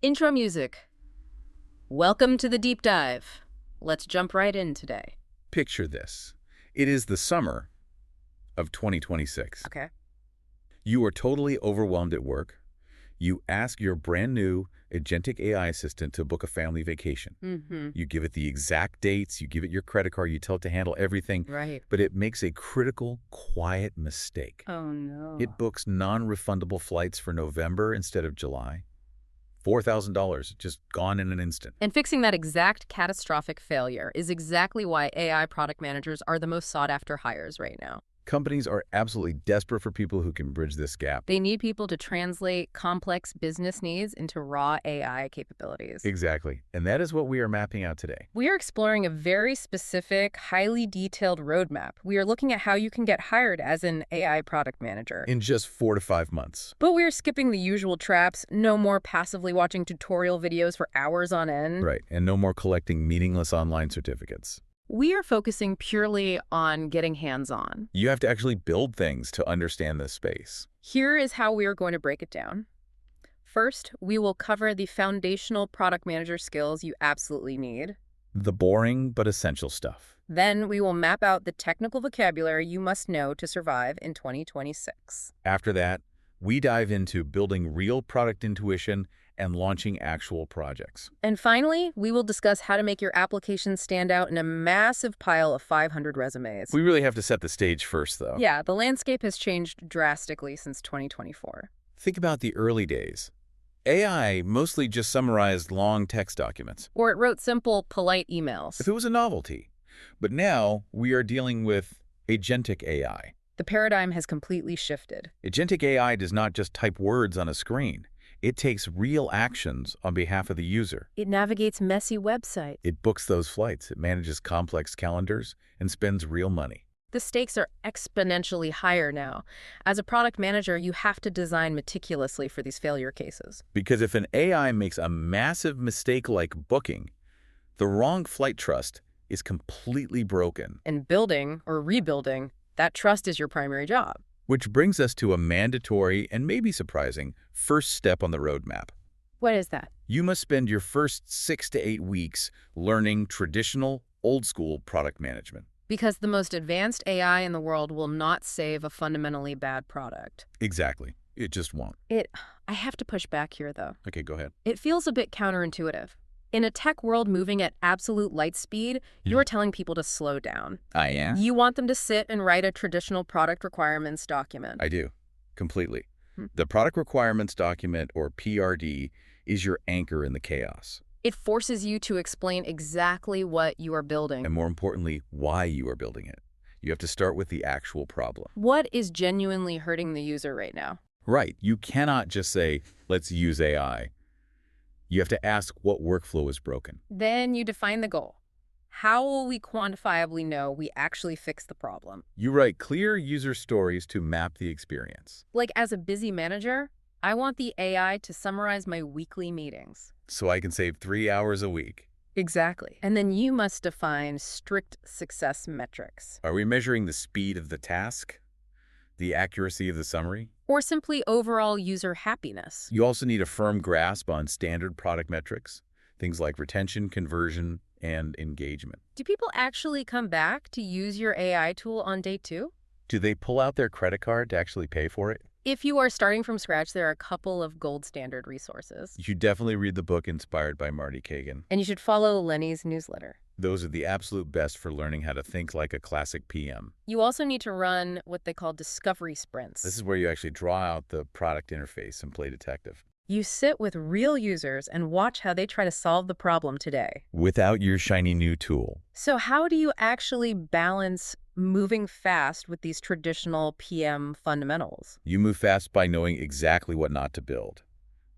Intro music. Welcome to the deep dive. Let's jump right in today. Picture this. It is the summer of 2026. Okay. You are totally overwhelmed at work. You ask your brand new agentic AI assistant to book a family vacation. You give it the exact dates, you give it your credit card, you tell it to handle everything, Right. but it makes a critical, quiet mistake. Oh, no. It books non-refundable flights for November instead of July. $4,000 just gone in an instant. And fixing that exact catastrophic failure is exactly why AI product managers are the most sought-after hires right now. Companies are absolutely desperate for people who can bridge this gap. They need people to translate complex business needs into raw AI capabilities. Exactly. And that is what we are mapping out today. We are exploring a very specific, highly detailed roadmap. We are looking at how you can get hired as an AI product manager. In just 4 to 5 months. But we're skipping the usual traps. No more passively watching tutorial videos for hours on end. Right. And no more collecting meaningless online certificates. We are focusing purely on getting hands-on. You have to actually build things to understand this space. Here is how we are going to break it down. First, we will cover the foundational product manager skills you absolutely need. The boring but essential stuff. Then we will map out the technical vocabulary you must know to survive in 2026. After that, we dive into building real product intuition and launching actual projects. And finally, we will discuss how to make your application stand out in a massive pile of 500 resumes. We really have to set the stage first, though. Yeah, the landscape has changed drastically since 2024. Think about the early days. AI mostly just summarized long text documents. Or it wrote simple, polite emails. If it was a novelty. But now we are dealing with agentic AI. The paradigm has completely shifted. Agentic AI does not just type words on a screen. It takes real actions on behalf of the user. It navigates messy websites. It books those flights. It manages complex calendars and spends real money. The stakes are exponentially higher now. As a product manager, you have to design meticulously for these failure cases. Because if an AI makes a massive mistake like booking, the wrong flight trust is completely broken. And building or rebuilding, that trust is your primary job. Which brings us to a mandatory and maybe surprising first step on the roadmap. What is that? You must spend your first 6 to 8 weeks learning traditional, old-school product management. Because the most advanced AI in the world will not save a fundamentally bad product. Exactly. It just won't. I have to push back here, though. Okay, go ahead. It feels a bit counterintuitive. In a tech world moving at absolute light speed, you're telling people to slow down. Yeah? You want them to sit and write a traditional product requirements document. I do. Completely. The product requirements document, or PRD, is your anchor in the chaos. It forces you to explain exactly what you are building. And more importantly, why you are building it. You have to start with the actual problem. What is genuinely hurting the user right now? Right. You cannot just say, let's use AI. You have to ask what workflow is broken. Then you define the goal. How will we quantifiably know we actually fixed the problem? You write clear user stories to map the experience. Like as a busy manager, I want the AI to summarize my weekly meetings. So I can save 3 hours a week. Exactly. And then you must define strict success metrics. Are we measuring the speed of the task? The accuracy of the summary? Or simply overall user happiness. You also need a firm grasp on standard product metrics, things like retention, conversion, and engagement. Do people actually come back to use your AI tool on day 2? Do they pull out their credit card to actually pay for it? If you are starting from scratch, there are a couple of gold standard resources. You should definitely read the book inspired by Marty Kagan. And you should follow Lenny's newsletter. Those are the absolute best for learning how to think like a classic PM. You also need to run what they call discovery sprints. This is where you actually draw out the product interface and play detective. You sit with real users and watch how they try to solve the problem today. Without your shiny new tool. So how do you actually balance moving fast with these traditional PM fundamentals? You move fast by knowing exactly what not to build.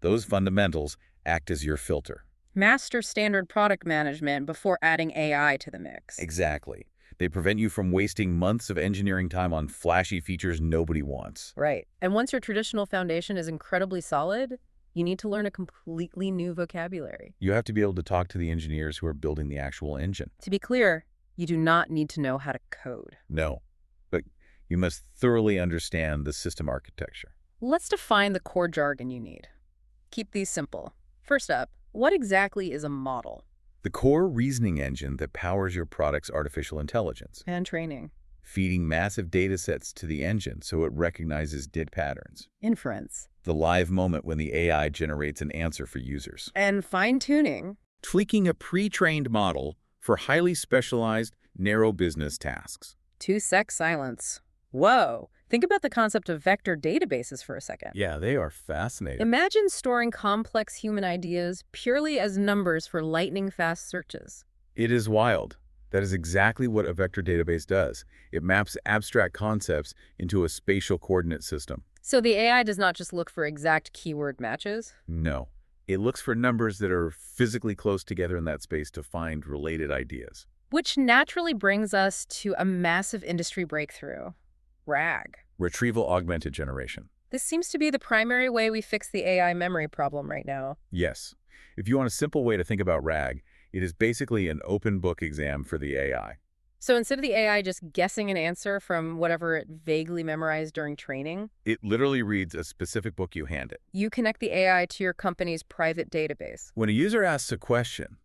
Those fundamentals act as your filter. Master standard product management before adding AI to the mix. Exactly. They prevent you from wasting months of engineering time on flashy features nobody wants. Right. And once your traditional foundation is incredibly solid, you need to learn a completely new vocabulary. You have to be able to talk to the engineers who are building the actual engine. To be clear, you do not need to know how to code. No, but you must thoroughly understand the system architecture. Let's define the core jargon you need. Keep these simple. First up, what exactly is a model? The core reasoning engine that powers your product's artificial intelligence, And training. feeding massive data sets to the engine so it recognizes did patterns. Inference. The live moment when the AI generates an answer for users. And fine-tuning. Tweaking a pre-trained model for highly specialized, narrow business tasks. 2-sec silence. Whoa. Think about the concept of vector databases for a second. Yeah, they are fascinating. Imagine storing complex human ideas purely as numbers for lightning-fast searches. It is wild. That is exactly what a vector database does. It maps abstract concepts into a spatial coordinate system. So the AI does not just look for exact keyword matches? No. It looks for numbers that are physically close together in that space to find related ideas. Which naturally brings us to a massive industry breakthrough. RAG. Retrieval augmented generation. This seems to be the primary way we fix the AI memory problem right now. Yes. If you want a simple way to think about RAG, it is basically an open book exam for the AI. So instead of the AI just guessing an answer from whatever it vaguely memorized during training, It literally reads a specific book you hand it. you connect the AI to your company's private database. When a user asks a question,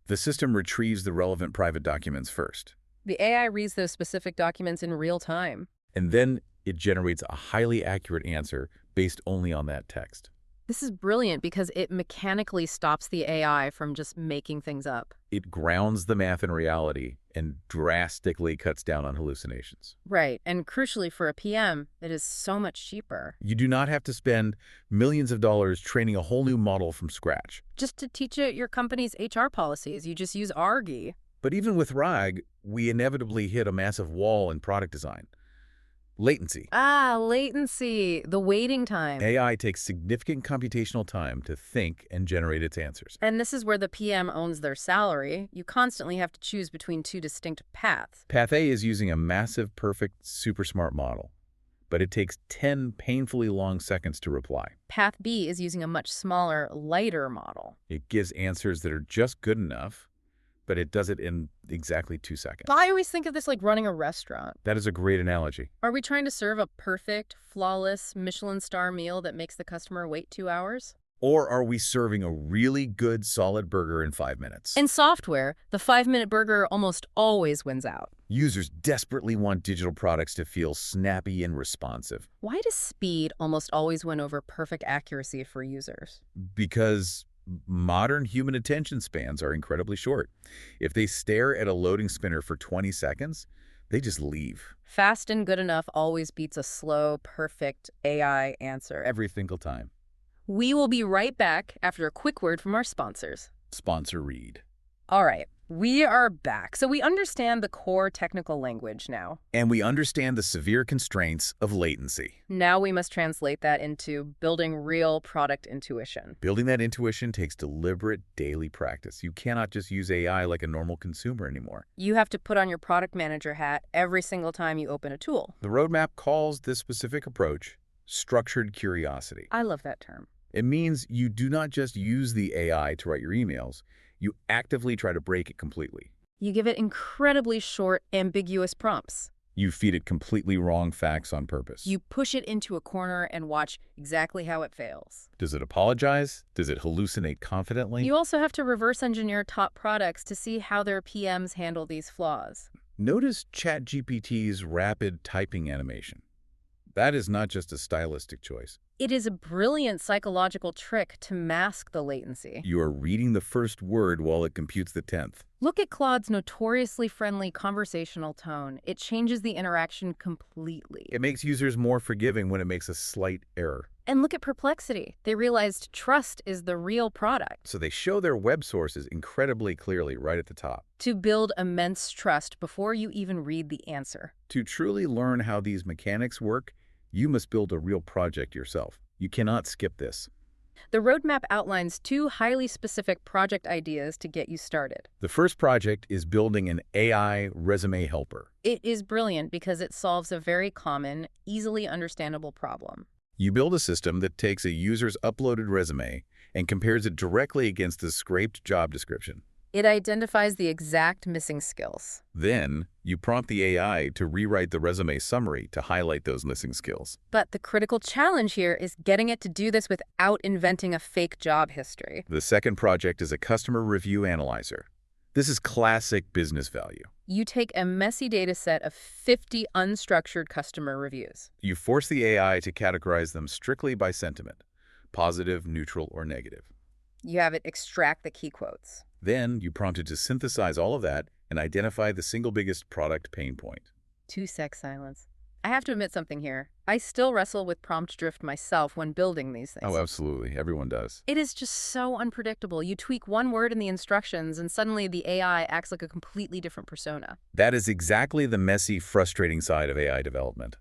the system retrieves the relevant private documents first, The AI reads those specific documents in real time. and then it generates a highly accurate answer based only on that text. This is brilliant because it mechanically stops the AI from just making things up. It grounds the math in reality and drastically cuts down on hallucinations. Right, and crucially for a PM, it is so much cheaper. You do not have to spend millions of dollars training a whole new model from scratch. Just to teach it your company's HR policies, you just use ARGI. But even with RAG, we inevitably hit a massive wall in product design. Latency. Latency, the waiting time. AI takes significant computational time to think and generate its answers. And this is where the PM owns their salary. You constantly have to choose between two distinct paths. Path A is using a massive, perfect, super smart model, but it takes 10 painfully long seconds to reply. Path B is using a much smaller, lighter model. It gives answers that are just good enough, but it does it in exactly 2 seconds. I always think of this like running a restaurant. That is a great analogy. Are we trying to serve a perfect, flawless Michelin star meal that makes the customer wait 2 hours? Or are we serving a really good, solid burger in 5 minutes? In software, the 5-minute burger almost always wins out. Users desperately want digital products to feel snappy and responsive. Why does speed almost always win over perfect accuracy for users? Because modern human attention spans are incredibly short. If they stare at a loading spinner for 20 seconds, they just leave. Fast and good enough always beats a slow, perfect AI answer. Every single time. We will be right back after a quick word from our sponsors. Sponsor read. All right, we are back. So we understand the core technical language now. And we understand the severe constraints of latency. Now we must translate that into building real product intuition. Building that intuition takes deliberate daily practice. You cannot just use AI like a normal consumer anymore. You have to put on your product manager hat every single time you open a tool. The roadmap calls this specific approach structured curiosity. I love that term. It means you do not just use the AI to write your emails. You actively try to break it completely. You give it incredibly short, ambiguous prompts. You feed it completely wrong facts on purpose. You push it into a corner and watch exactly how it fails. Does it apologize? Does it hallucinate confidently? You also have to reverse engineer top products to see how their PMs handle these flaws. Notice ChatGPT's rapid typing animation. That is not just a stylistic choice. It is a brilliant psychological trick to mask the latency. You are reading the first word while it computes the 10th. Look at Claude's notoriously friendly conversational tone. It changes the interaction completely. It makes users more forgiving when it makes a slight error. And look at Perplexity. They realized trust is the real product. So they show their web sources incredibly clearly right at the top. To build immense trust before you even read the answer. To truly learn how these mechanics work, you must build a real project yourself. You cannot skip this. The roadmap outlines 2 highly specific project ideas to get you started. The first project is building an AI resume helper. It is brilliant because it solves a very common, easily understandable problem. You build a system that takes a user's uploaded resume and compares it directly against the scraped job description. It identifies the exact missing skills. Then, you prompt the AI to rewrite the resume summary to highlight those missing skills. But the critical challenge here is getting it to do this without inventing a fake job history. The second project is a customer review analyzer. This is classic business value. You take a messy data set of 50 unstructured customer reviews. You force the AI to categorize them strictly by sentiment, positive, neutral, or negative. You have it extract the key quotes. Then, you prompt it to synthesize all of that and identify the single biggest product pain point. 2-sec silence. I have to admit something here. I still wrestle with prompt drift myself when building these things. Oh, absolutely. Everyone does. It is just so unpredictable. You tweak one word in the instructions and suddenly the AI acts like a completely different persona. That is exactly the messy, frustrating side of AI development.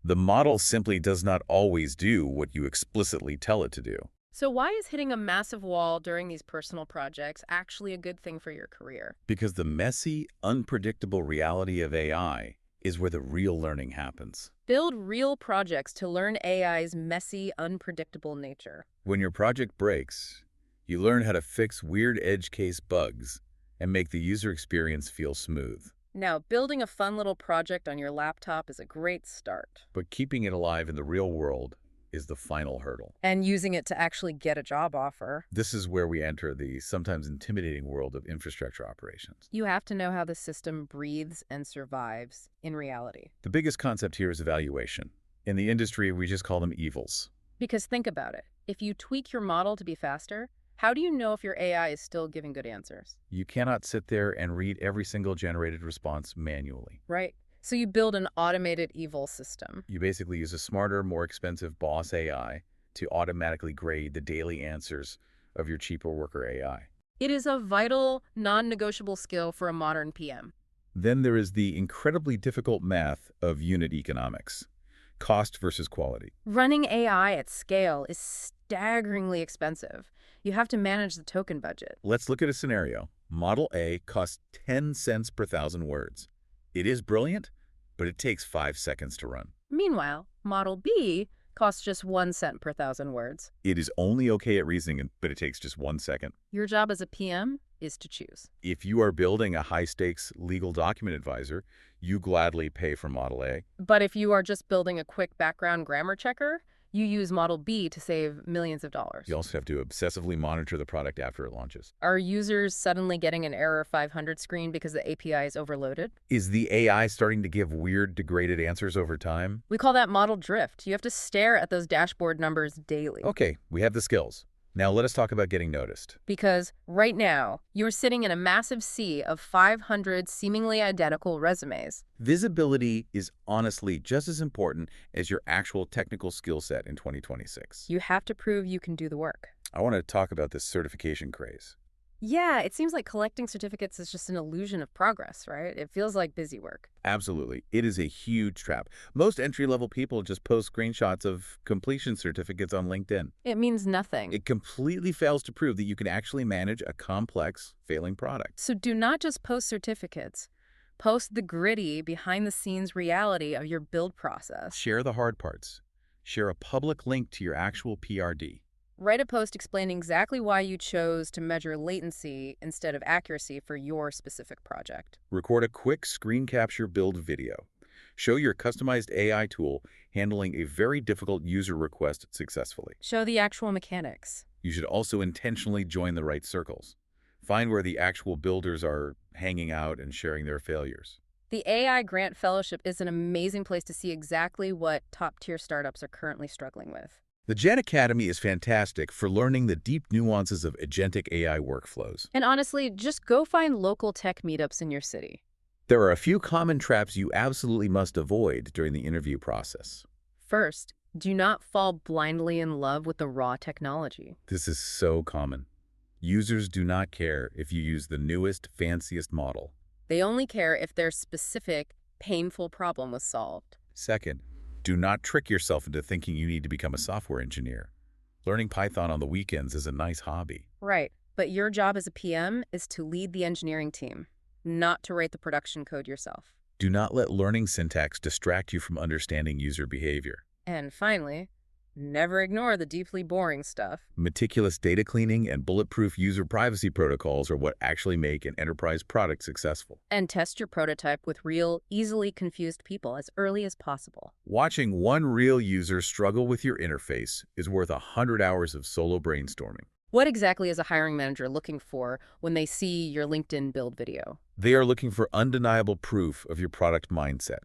The model simply does not always do what you explicitly tell it to do. So why is hitting a massive wall during these personal projects actually a good thing for your career? Because the messy, unpredictable reality of AI is where the real learning happens. Build real projects to learn AI's messy, unpredictable nature. When your project breaks, you learn how to fix weird edge case bugs and make the user experience feel smooth. Now, building a fun little project on your laptop is a great start. But keeping it alive in the real world is the final hurdle. And using it to actually get a job offer. This is where we enter the sometimes intimidating world of infrastructure operations. You have to know how the system breathes and survives in reality. The biggest concept here is evaluation. In the industry, we just call them evals. Because think about it. If you tweak your model to be faster, how do you know if your AI is still giving good answers? You cannot sit there and read every single generated response manually. Right. So you build an automated eval system. You basically use a smarter, more expensive boss AI to automatically grade the daily answers of your cheaper worker AI. It is a vital, non-negotiable skill for a modern PM. Then there is the incredibly difficult math of unit economics, cost versus quality. Running AI at scale is staggeringly expensive. You have to manage the token budget. Let's look at a scenario. Model A costs 10 cents per 1,000 words. It is brilliant, but it takes 5 seconds to run. Meanwhile, Model B costs just 1 cent per 1,000 words. It is only okay at reasoning, but it takes just 1 second. Your job as a PM is to choose. If you are building a high-stakes legal document advisor, you gladly pay for Model A. But if you are just building a quick background grammar checker, you use Model B to save millions of dollars. You also have to obsessively monitor the product after it launches. Are users suddenly getting an error 500 screen because the API is overloaded? Is the AI starting to give weird, degraded answers over time? We call that model drift. You have to stare at those dashboard numbers daily. Okay, we have the skills. Now let us talk about getting noticed. Because right now, you're sitting in a massive sea of 500 seemingly identical resumes. Visibility is honestly just as important as your actual technical skill set in 2026. You have to prove you can do the work. I want to talk about this certification craze. Yeah, it seems like collecting certificates is just an illusion of progress, right? It feels like busy work. Absolutely. It is a huge trap. Most entry-level people just post screenshots of completion certificates on LinkedIn. It means nothing. It completely fails to prove that you can actually manage a complex, failing product. So do not just post certificates. Post the gritty, behind-the-scenes reality of your build process. Share the hard parts. Share a public link to your actual PRD. Write a post explaining exactly why you chose to measure latency instead of accuracy for your specific project. Record a quick screen capture build video. Show your customized AI tool handling a very difficult user request successfully. Show the actual mechanics. You should also intentionally join the right circles. Find where the actual builders are hanging out and sharing their failures. The AI Grant Fellowship is an amazing place to see exactly what top-tier startups are currently struggling with. The Gen Academy is fantastic for learning the deep nuances of agentic AI workflows. And honestly, just go find local tech meetups in your city. There are a few common traps you absolutely must avoid during the interview process. First, do not fall blindly in love with the raw technology. This is so common. Users do not care if you use the newest, fanciest model. They only care if their specific, painful problem was solved. Second, do not trick yourself into thinking you need to become a software engineer. Learning Python on the weekends is a nice hobby. Right, but your job as a PM is to lead the engineering team, not to write the production code yourself. Do not let learning syntax distract you from understanding user behavior. And finally, Never ignore the deeply boring stuff. Meticulous data cleaning and bulletproof user privacy protocols are what actually make an enterprise product successful. And test your prototype with real, easily confused people as early as possible. Watching one real user struggle with your interface is worth 100 hours of solo brainstorming. What exactly is a hiring manager looking for when they see your LinkedIn build video? They are looking for undeniable proof of your product mindset.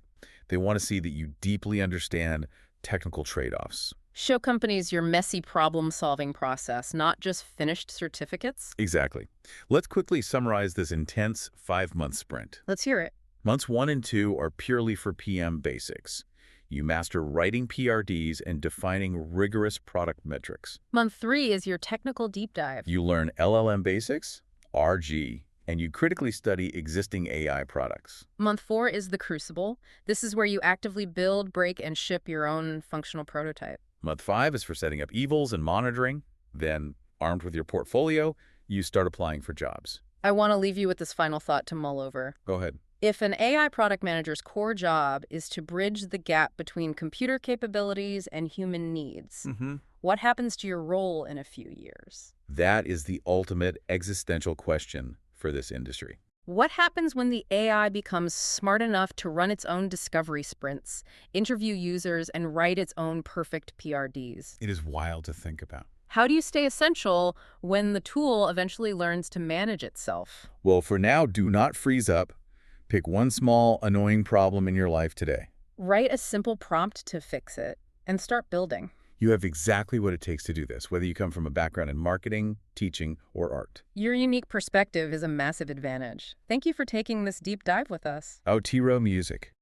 They want to see that you deeply understand technical trade-offs. Show companies your messy problem-solving process, not just finished certificates. Exactly. Let's quickly summarize this intense 5-month sprint. Let's hear it. Months 1 and 2 are purely for PM basics. You master writing PRDs and defining rigorous product metrics. Month 3 is your technical deep dive. You learn LLM basics, RG, and you critically study existing AI products. Month 4 is the crucible. This is where you actively build, break, and ship your own functional prototype. Month 5 is for setting up evals and monitoring. Then, armed with your portfolio, you start applying for jobs. I want to leave you with this final thought to mull over. Go ahead. If an AI product manager's core job is to bridge the gap between computer capabilities and human needs, what happens to your role in a few years? That is the ultimate existential question for this industry. What happens when the AI becomes smart enough to run its own discovery sprints, interview users, and write its own perfect PRDs? It is wild to think about. How do you stay essential when the tool eventually learns to manage itself? Well, for now, do not freeze up. Pick one small, annoying problem in your life today. Write a simple prompt to fix it and start building. You have exactly what it takes to do this, whether you come from a background in marketing, teaching, or art. Your unique perspective is a massive advantage. Thank you for taking this deep dive with us. Outro music.